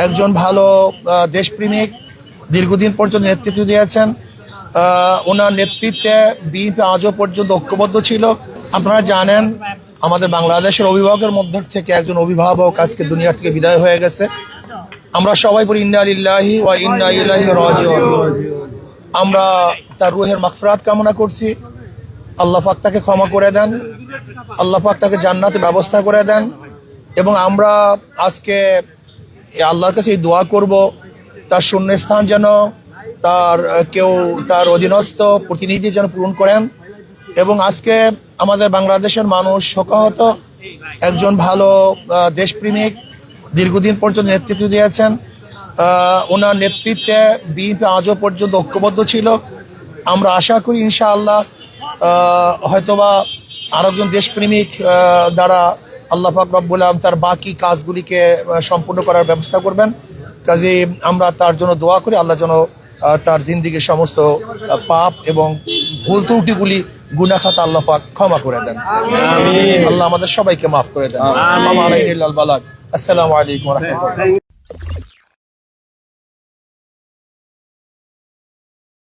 একজন ভালো দেশপ্রেমিক, দীর্ঘদিন পর্যন্ত নেতৃত্ব দিয়েছেন। ওনার নেতৃত্বে বিএনপি আজও পর্যন্ত ঐক্যবদ্ধ ছিল। আপনারা জানেন আমাদের বাংলাদেশের অভিভাবকের মধ্য থেকে একজন অভিভাবক আজকে দুনিয়া থেকে বিদায় হয়ে গেছে। আমরা সবাই বলি ইন্না লিল্লাহি ওয়া ইন্না ইলাইহি রাজিউন। আমরা তার রুহের মাগফিরাত কামনা করছি। আল্লাহ পাক তাকে ক্ষমা করে দেন, আল্লাহ পাক তাকে জান্নাতের ব্যবস্থা করে দেন। এবং আমরা আজকে আল্লাহর কাছে এই দোয়া করব, তার শূন্যস্থান যেন তার অধীনস্থ প্রতিনিধি যেন পূরণ করেন। এবং আজকে আমাদের বাংলাদেশের মানুষ শোকাহত। একজন ভালো দেশপ্রেমিক, দীর্ঘদিন পর্যন্ত নেতৃত্ব দিয়েছেন। ওনার নেতৃত্বে বিএনপি আজও পর্যন্ত ঐক্যবদ্ধ ছিল। আমরা আশা করি ইনশাআল্লাহ হয়তোবা আরেকজন দেশপ্রেমিক দ্বারা আল্লাহ পাক রব্বুল আলামিন তার বাকি কাজগুলিকে সম্পূর্ণ করার ব্যবস্থা করবেন। কাজে আমরা তার জন্য দোয়া করি, আল্লাহ যেন তার জিন্দিগির সমস্ত পাপ এবং ভুল ত্রুটিগুলি গুনাহ খাতা আল্লাহ পাক ক্ষমা করে দেন। আল্লাহ আমাদের সবাইকে মাফ করে দেন। আসসালামু আলাইকুম ওয়া রাহমাতুল্লাহ।